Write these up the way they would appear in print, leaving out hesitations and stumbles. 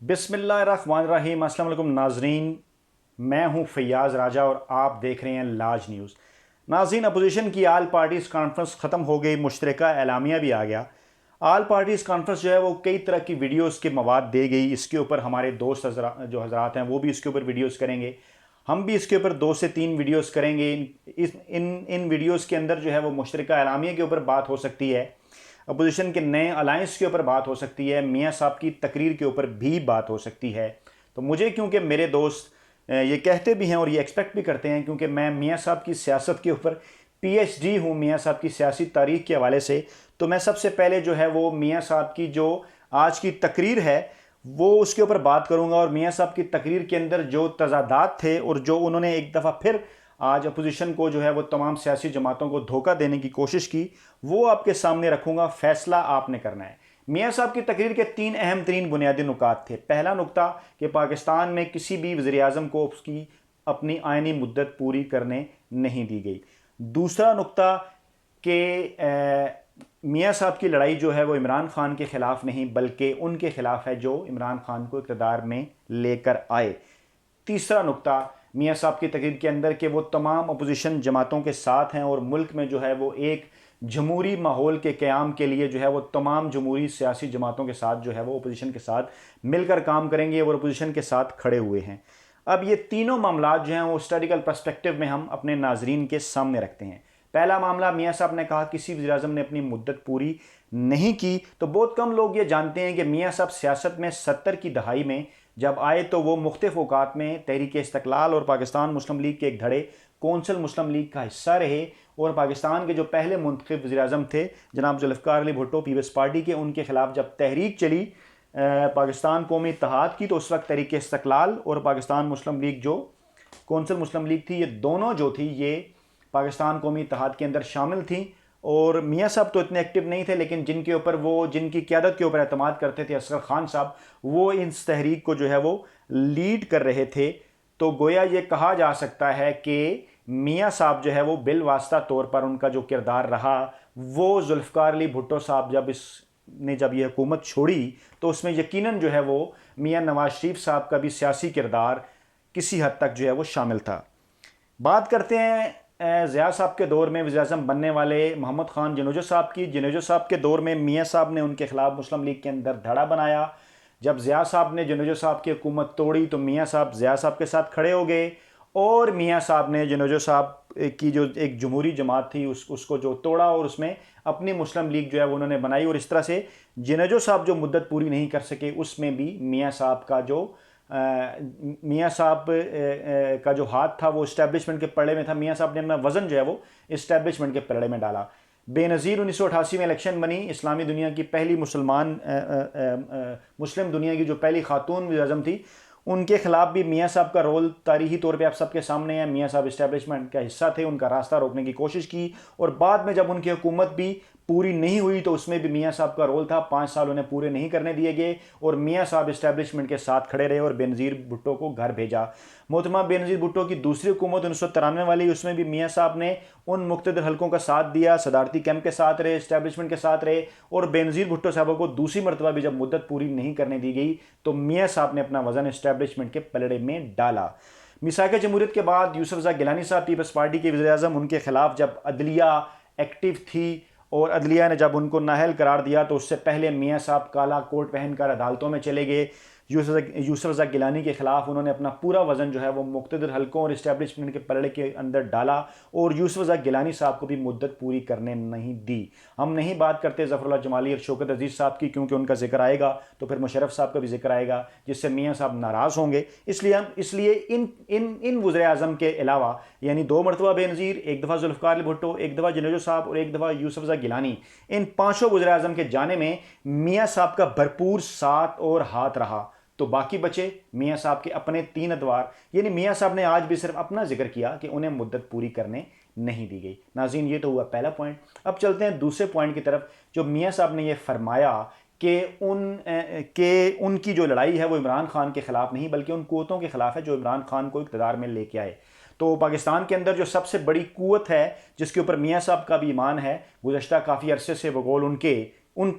बिस्मिल्लाहिर्रहमानिर्रहीम। अस्सलाम वालेकुम नाजरीन, मैं हूं फैयाज राजा और आप देख रहे हैं लाज न्यूज़। नाजरीन, अपोजिशन की आल पार्टीज़ कॉन्फ्रेंस ख़त्म हो गई, मुश्तरका एलामिया भी आ गया। आल पार्टीज़ कॉन्फ्रेंस जो है वो कई तरह की वीडियोज़ के मवाद दे गई। इसके ऊपर हमारे दोस्त जो हजरात हैं वो भी इसके ऊपर वीडियोज़ करेंगे, हम भी इसके ऊपर 2 से 3 वीडियोज़ करेंगे। इन वीडियोज़ के अंदर जो है वो मुश्तरका एलामिया के ऊपर बात हो सकती है, अपोजिशन के नए अलायंस के ऊपर बात हो सकती है, मियाँ साहब की तकरीर के ऊपर भी बात हो सकती है। तो मुझे, क्योंकि मेरे दोस्त ये कहते भी हैं और ये एक्सपेक्ट भी करते हैं, क्योंकि मैं मियाँ साहब की सियासत के ऊपर पीएचडी हूँ, मियाँ साहब की सियासी तारीख के हवाले से, तो मैं सबसे पहले जो है वो मियाँ साहब की जो आज की तकरीर है वो उसके ऊपर बात करूँगा। और मियाँ साहब की तकरीर के अंदर जो तजादात थे और जो उन्होंने एक दफ़ा फिर आज अपोजिशन को जो है वो तमाम सियासी जमातों को धोखा देने की कोशिश की, वो आपके सामने रखूँगा। फ़ैसला आपने करना है। मियाँ साहब की तकरीर के 3 अहम तरीन बुनियादी नुकात थे। पहला नुकता कि पाकिस्तान में किसी भी वज़ीर-ए-आज़म को उसकी अपनी आइनी मुद्दत पूरी करने नहीं दी गई। दूसरा नुकता कि मियाँ साहब की लड़ाई जो है वो इमरान खान के ख़िलाफ़ नहीं बल्कि उनके ख़िलाफ़ है जो इमरान खान को इक़्तिदार में लेकर आए। तीसरा नुकता मियाँ साहब की तकरीर के अंदर कि वो तमाम अपोजिशन जमातों के साथ हैं और मुल्क में जो है वो एक जमहूरी माहौल के क़याम के लिए जो है वो तमाम जमहूरी सियासी जमातों के साथ जो है वो अपोजिशन के साथ मिलकर काम करेंगे और अपोजिशन के साथ खड़े हुए हैं। अब ये तीनों मामलात जो हैं वो हिस्टोरिकल पर्सपेक्टिव में हम अपने नाजरीन के सामने रखते हैं। पहला मामला, मियाँ साहब ने कहा किसी वज़ीर-ए-आज़म ने अपनी मुद्दत पूरी नहीं की। तो बहुत कम लोग ये जानते हैं कि मियाँ साहब सियासत में 70 की दहाई में जब आए तो वो मुख्तलिफ औकात में तहरीक इस्तिक़लाल और पाकिस्तान मुस्लिम लीग के एक धड़े कौंसल मुस्लिम लीग का हिस्सा रहे। और पाकिस्तान के जो पहले मुंतखब वज़ीर-ए-आज़म थे जनाब जुल्फ़िकार अली भुट्टो पीपल्स पार्टी के, उनके ख़िलाफ़ जब तहरीक चली पाकिस्तान कौमी इत्तेहाद की, तो उस वक्त तहरीक इस्तिक़लाल और पाकिस्तान मुस्लिम लीग जो कौंसल मुस्लिम लीग थी, ये दोनों जो थी ये पाकिस्तान कौमी इत्तेहाद के अंदर शामिल थी। और मियाँ साहब तो इतने एक्टिव नहीं थे, लेकिन जिनके ऊपर वो जिनकी क़यादत के ऊपर एतमाद करते थे, असगर खान साहब, वो इस तहरीक को जो है वो लीड कर रहे थे। तो गोया ये कहा जा सकता है कि मियाँ साहब जो है वो बिलवास्ता तौर पर उनका जो किरदार रहा वो जुल्फ़िकार अली भुट्टो साहब जब ये हुकूमत छोड़ी तो उसमें यकीनन जो है वो मियाँ नवाज शरीफ साहब का भी सियासी किरदार किसी हद तक जो है वो शामिल था। बात करते हैं ज़िया साहब के दौर में वज़ीर-ए-आज़म बनने वाले मोहम्मद ख़ान जनोजो साहब की। जनोजो साहब के दौर में मियाँ साहब ने उनके ख़िलाफ़ मुस्लिम लीग के अंदर धड़ा बनाया। जब ज़िया साहब ने जनोजो साहब की हुकूमत तोड़ी तो मियाँ साहब ज़िया साहब के साथ खड़े हो गए और मियाँ साहब ने जनोजो साहब की जो एक जमहूरी जमात थी उसको जो तोड़ा और उसमें अपनी मुस्लिम लीग जो है वो उन्होंने बनाई। और इस तरह से जनोजो साहब जो मुद्दत पूरी नहीं कर सके उसमें भी मियाँ साहब का जो हाथ था वो इस्टेब्लिशमेंट के पलड़े में था। मियाँ साहब ने अपना वज़न जो है वो इस्टेब्लिशमेंट के पलड़े में डाला। बेनज़ीर 1988 में इलेक्शन बनी। इस्लामी दुनिया की पहली मुस्लिम दुनिया की जो पहली खातून वज़ीर-ए-आज़म थी, उनके ख़िलाफ़ भी मियाँ साहब का रोल तारीख़ी तौर पे आप सबके सामने है। मियाँ साहब इस्टेब्लिशमेंट का हिस्सा थे, उनका रास्ता रोकने की कोशिश की और बाद में जब उनकी हुकूमत भी पूरी नहीं हुई तो उसमें भी मियाँ साहब का रोल था। 5 साल उन्हें पूरे नहीं करने दिए गए और मियाँ साहब इस्टेब्लिशमेंट के साथ खड़े रहे और बेनज़ीर भुट्टो को घर भेजा। मोहतरमा बेनज़ीर भुट्टो की दूसरी हुकूमत 1993 वाली, उसमें भी मियाँ साहब ने उन मुक़्तदर हलकों का साथ दिया, सदारती कैंप के साथ रहे, इस्टेब्लिशमेंट के साथ रहे। और बेनज़ीर भुट्टो साहब को दूसरी मरतबा भी जब मुद्दत पूरी नहीं करने दी गई तो मियाँ साहब ने अपना वज़न इस्टेब्लिशमेंट के पलड़े में डाला। मिसाक जमहूरियत के बाद यूसुफ रज़ा गिलानी साहब पीपल्स पार्टी के वज़ीर-ए-आज़म, उनके ख़िलाफ़ जब अदलिया एक्टिव थी और अदलिया ने जब उनको नाअहल करार दिया तो उससे पहले मियाँ साहब काला कोट पहनकर अदालतों में चले गए। यूसुफ रज़ा गिलानी के ख़िलाफ़ उन्होंने अपना पूरा वज़न जो है वो मुक़्तदर हलकों और इस्टेब्लिशमेंट के पलड़े के अंदर डाला और यूसुफ रज़ा गिलानी साहब को भी मुद्दत पूरी करने नहीं दी। हम नहीं बात करते ज़फ़रुल्लाह जमाली और शौकत अज़ीज़ साहब की, क्योंकि उनका जिक्र आएगा तो फिर मुशर्रफ साहब का भी जिक्र आएगा जिससे मियाँ साहब नाराज़ होंगे। इसलिए इन वज़ीर-ए-आज़म के अलावा, यानी 2 मरतबा बेनज़ीर, एक दफ़ा जुल्फ़िकार अली भुट्टो, एक दफ़ा जनोजो साहब और एक दफ़ा यूसुफ रज़ा गिलानी, इन 5 वज़ीर-ए-आज़म के जाने में मियाँ साहब का भरपूर साथ और हाथ रहा। तो बाकी बचे मियाँ साहब के अपने 3 अदवार, यानी मियाँ साहब ने आज भी सिर्फ अपना जिक्र किया कि उन्हें मुद्दत पूरी करने नहीं दी गई। नाज़रीन, ये तो हुआ पहला पॉइंट। अब चलते हैं दूसरे पॉइंट की तरफ। जो मियाँ साहब ने ये फरमाया कि उनकी जो लड़ाई है वो इमरान खान के ख़िलाफ़ नहीं बल्कि उन क़ुव्वतों के ख़िलाफ़ है जो इमरान खान को इक़्तिदार में लेके आए। तो पाकिस्तान के अंदर जो सबसे बड़ी क़ुव्वत है जिसके ऊपर मियाँ साहब का भी ईमान है, गुज़श्ता काफ़ी अरसे से बगौल उन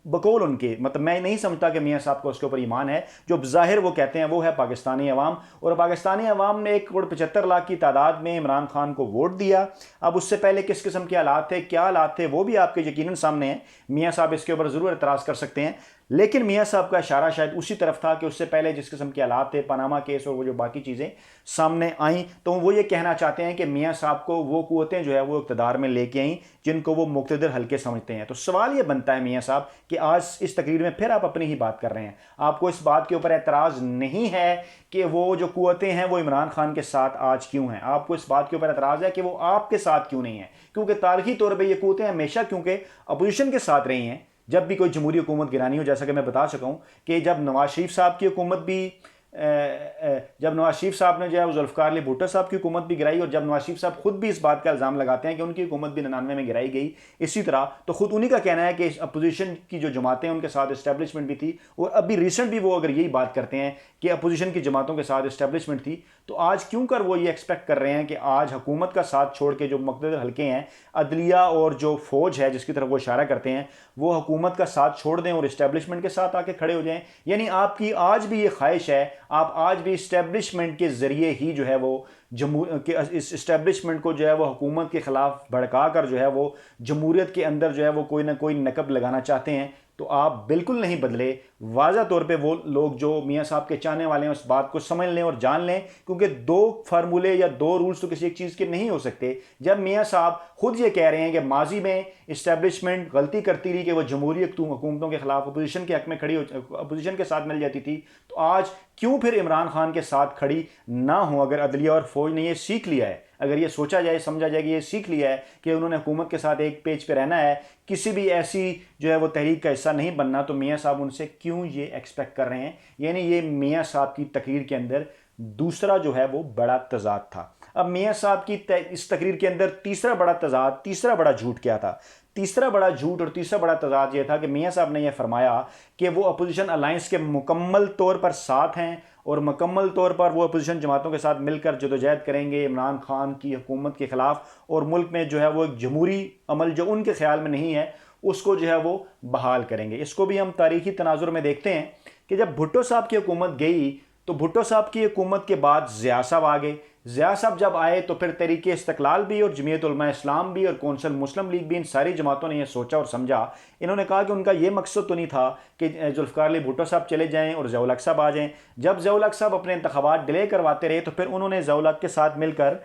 बकौल उनके, मतलब मैं नहीं समझता कि मियाँ साहब को उसके ऊपर ईमान है। जो ज़ाहिर वो कहते हैं वो है पाकिस्तानी अवाम, और पाकिस्तानी अवाम ने 1,75,00,000 की तादाद में इमरान खान को वोट दिया। अब उससे पहले किस किस्म के हालात थे, क्या हालात थे, वो भी आपके यकीनन सामने हैं। मियाँ साहब इसके ऊपर ज़रूर एतराज़ कर सकते हैं, लेकिन मियाँ साहब का इशारा शायद उसी तरफ था कि उससे पहले जिस किस्म के हालात थे, पनामा केस और वो जो बाकी चीज़ें सामने आई, तो वो ये कहना चाहते हैं कि मियाँ साहब को वो कुव्वतें जो है वो इक़्तिदार में लेके आई जिनको वो मुक़्तदर हल्के समझते हैं। तो सवाल ये बनता है मियाँ साहब कि आज इस तकरीर में फिर आप अपनी ही बात कर रहे हैं। आपको इस बात के ऊपर एतराज़ नहीं है कि वो जो कुव्वतें हैं वो इमरान खान के साथ आज क्यों हैं। आपको इस बात के ऊपर एतराज़ है कि वो आपके साथ क्यों नहीं है, क्योंकि तारीखी तौर पर ये कुव्वतें हमेशा क्योंकि अपोजिशन के साथ रही हैं। जब भी कोई जमहूरी हुकूमत गिरानी हो, जैसा कि मैं बता चुका हूँ कि जब नवाज शरीफ साहब की हुकूमत भी जब नवाज शरीफ साहब ने जो है जुल्फ़िकार अली भुट्टो साहब की हुकूमत भी गिराई, और जब नवाज शरीफ साहब खुद भी इस बात का इल्ज़ाम लगाते हैं कि उनकी हुकूमत भी 99 में गिराई गई इसी तरह, तो खुद उन्हीं का कहना है कि अपोजिशन की जो जमातें उनके साथ इस्टेब्लिशमेंट भी थी, और अभी रिसेंट भी वो अगर यही बात करते हैं कि अपोजिशन की जमातों के साथ इस्टेब्लिशमेंट थी, तो आज क्यों कर वो ये एक्सपेक्ट कर रहे हैं कि आज हुकूमत का साथ छोड़ के जो मुक़्तदर हल्के हैं, अदलिया और जो फौज है जिसकी तरफ वो इशारा करते हैं, वो हुकूमत का साथ छोड़ दें और इस्टेब्लिशमेंट के साथ आके खड़े हो जाएं। यानी आपकी आज भी ये ख्वाहिश है, आप आज भी इस्टेब्लिशमेंट के ज़रिए ही जो है वो इस इस्टेब्लिशमेंट को जो है वो हुकूमत के ख़िलाफ़ भड़का कर जो है वो जमहूरियत के अंदर जो है वो कोई ना कोई नकब लगाना चाहते हैं। तो आप बिल्कुल नहीं बदले। वाज़ा तौर पे वो लोग जो मियाँ साहब के चाहने वाले हैं उस बात को समझ लें और जान लें, क्योंकि दो फार्मूले या दो रूल्स तो किसी एक चीज़ के नहीं हो सकते। जब मियाँ साहब खुद ये कह रहे हैं कि माजी में इस्टेब्लिशमेंट गलती करती रही कि वो जमहूरी हुकूमतों के खिलाफ अपोजिशन के हक में खड़ी अपोजिशन के साथ मिल जाती थी, तो आज क्यों फिर इमरान खान के साथ खड़ी ना हो। अगर अदलिया और फौज ने ये सीख लिया है, अगर ये सोचा जाए समझा जाए कि ये सीख लिया है कि उन्होंने हुकूमत के साथ एक पेज पे रहना है, किसी भी ऐसी जो है वो तहरीक का हिस्सा नहीं बनना, तो मियाँ साहब उनसे क्यों ये एक्सपेक्ट कर रहे हैं। यानी ये मियाँ साहब की तकरीर के अंदर दूसरा जो है वो बड़ा तजाद था। अब मियाँ साहब की इस तकरीर के अंदर तीसरा बड़ा तजाद, तीसरा बड़ा झूठ क्या था। तीसरा बड़ा झूठ और तीसरा बड़ा तजाद ये था कि मियाँ साहब ने यह फरमाया कि वो अपोजिशन अलायंस के मुकम्मल तौर पर साथ हैं और मुकम्मल तौर पर वो अपोजिशन जमातों के साथ मिलकर जदोजहद करेंगे इमरान खान की हुकूमत के ख़िलाफ़, और मुल्क में जो है वो एक जमहूरी अमल जो उनके ख्याल में नहीं है उसको जो है वो बहाल करेंगे। इसको भी हम तारीख़ी तनाजुर में देखते हैं कि जब भुट्टो साहब की हुकूमत गई तो भुट्टो साहब की हुकूमत के बाद ज़िया साहब आ गए। ज़िया साहब जब आए तो फिर तहरीक इस्तिक़लाल भी और जमीयत उलमा इस्लाम भी और कौंसल मुस्लिम लीग भी, इन सारी जमातों ने यह सोचा और समझा। इन्होंने कहा कि उनका ये मकसद तो नहीं था कि जुल्फ़िकार अली भुट्टो साहब चले जाएँ और ज़िया-उल-हक़ साहब आ जाएँ। जब ज़िया-उल-हक़ साहब अपने इंतख़ाबात डिले करवाते रहे तो फिर उन्होंने ज़िया-उल-हक़ के साथ मिलकर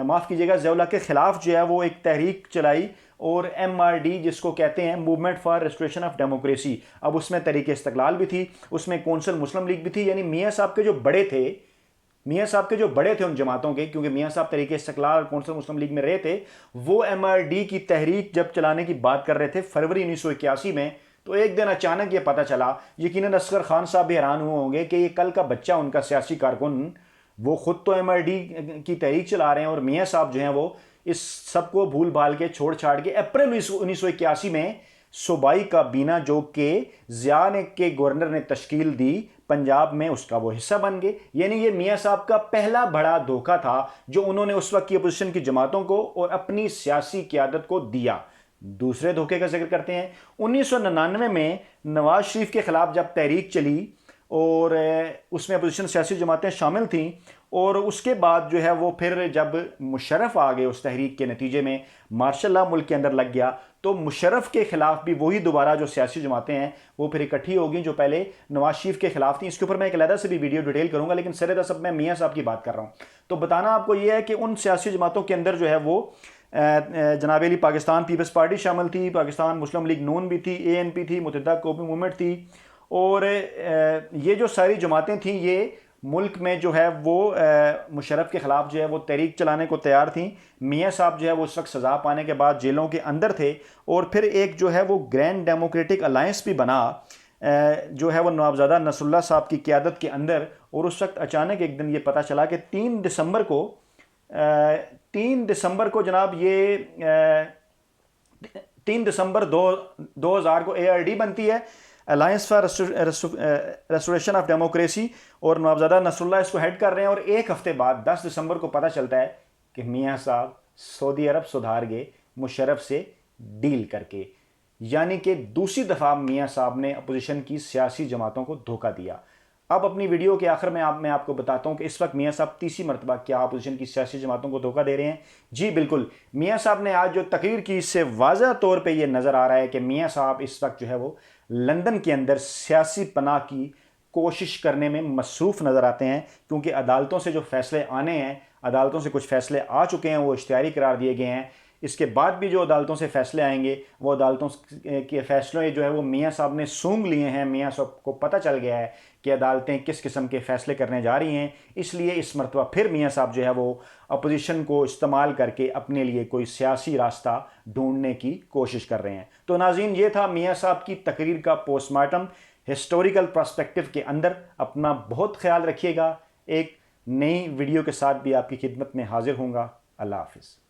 माफ़ कीजिएगा ज़िया-उल-हक़ के ख़िलाफ़ जो है वो एक तहरीक चलाई, और MRD जिसको कहते हैं movement for restoration of democracy. अब उसमें तहरीक इस्तिक़लाल भी थी, उसमें कौंसल मुस्लिम लीग भी थी। यानी मियाँ साहब के जो बड़े थे, मियाँ साहब के जो बड़े थे उन जमातों के, क्योंकि मियाँ साहब तहरीक इस्तिक़लाल और कौंसल मुस्लिम लीग में रहे थे, वो MRD की तहरीक जब चलाने की बात कर रहे थे फरवरी 1981 में, तो एक दिन अचानक ये पता चला, यकीनन असगर खान साहब भी हैरान हुए होंगे कि ये कल का बच्चा उनका सियासी कारकुन, वो खुद तो MRD की तहरीक चला रहे हैं और मियाँ साहब जो हैं वो इस सब को भूल भाल के छोड़ छाड़ के अप्रैल 1981 में सूबाई काबीना जो कि ज़िया ने के गवर्नर ने तश्कील दी पंजाब में, उसका वो हिस्सा बन गए। यानी ये मियाँ साहब का पहला बड़ा धोखा था जो उन्होंने उस वक्त की अपोजिशन की जमातों को और अपनी सियासी क़यादत को दिया। दूसरे धोखे का जिक्र करते हैं। 1999 में नवाज शरीफ के ख़िलाफ़ जब तहरीक चली और उसमें अपोजिशन सियासी जमातें शामिल थीं, और उसके बाद जो है वो फिर जब मुशर्रफ आ गए उस तहरीक के नतीजे में मार्शल लॉ मुल्क के अंदर लग गया, तो मुशर्रफ के ख़िलाफ़ भी वही दोबारा जो सियासी जमातें हैं वो फिर इकट्ठी हो गई जो पहले नवाज शरीफ के ख़िलाफ़ थी। इसके ऊपर मैं एक अलग से भी वीडियो डिटेल करूँगा, लेकिन सरेदा सब मैं मियाँ साहब की बात कर रहा हूँ। तो बताना आपको ये है कि उन सियासी जमातों के अंदर जो है वो जनाब अली पाकिस्तान पीपल्स पार्टी शामिल थी, पाकिस्तान मुस्लिम लीग नून भी थी, ANP थी, मुत्तहिदा कौमी मूवमेंट थी, और ये जो सारी जमातें थीं ये मुल्क में जो है वो मुशर्रफ के ख़िलाफ़ जो है वो तहरीक चलाने को तैयार थीं। मियाँ साहब जो है वो उस वक्त सज़ा पाने के बाद जेलों के अंदर थे, और फिर एक जो है वो ग्रैंड डेमोक्रेटिक अलायंस भी बना जो है वो नवाबज़ादा नसरुल्लाह साहब की क़यादत के अंदर। और उस वक्त अचानक एक दिन ये पता चला कि 3 दिसंबर को जनाब ये 3 दिसंबर 2000 को ARD बनती है, alliance for restoration of democracy, और नवाबज़ादा नसरुल्लाह इसको हेड कर रहे हैं। और एक हफ्ते बाद 10 दिसंबर को पता चलता है कि मियाँ साहब सऊदी अरब सुधार गए मुशर्रफ से डील करके। यानी कि दूसरी दफ़ा मियाँ साहब ने अपोजिशन की सियासी जमातों को धोखा दिया। अब अपनी वीडियो के आखिर में मैं आपको बताता हूं कि इस वक्त मियाँ साहब तीसरी मरतबा क्या अपोजिशन की सियासी जमातों को धोखा दे रहे हैं। जी बिल्कुल, मियाँ साहब ने आज जो तकरीर की, इससे वाज़ह तौर पे ये नज़र आ रहा है कि मियाँ साहब इस वक्त जो है वो लंदन के अंदर सियासी पनाह की कोशिश करने में मसरूफ़ नज़र आते हैं, क्योंकि अदालतों से जो फैसले आने हैं, अदालतों से कुछ फैसले आ चुके हैं, वो इश्तिहारी करार दिए गए हैं। इसके बाद भी जो अदालतों से फैसले आएंगे, वो अदालतों के फैसलों जो है वो मियाँ साहब ने सूंघ लिए हैं। मियाँ साहब को पता चल गया है कि अदालतें किस किस्म के फ़ैसले करने जा रही हैं, इसलिए इस मरतबा फिर मियाँ साहब जो है वो अपोजिशन को इस्तेमाल करके अपने लिए कोई सियासी रास्ता ढूंढने की कोशिश कर रहे हैं। तो नाज़रीन, ये था मियाँ साहब की तकरीर का पोस्टमार्टम हिस्टोरिकल पर्सपेक्टिव के अंदर। अपना बहुत ख्याल रखिएगा। एक नई वीडियो के साथ भी आपकी खिदमत में हाजिर होऊंगा। अल्लाह हाफिज़।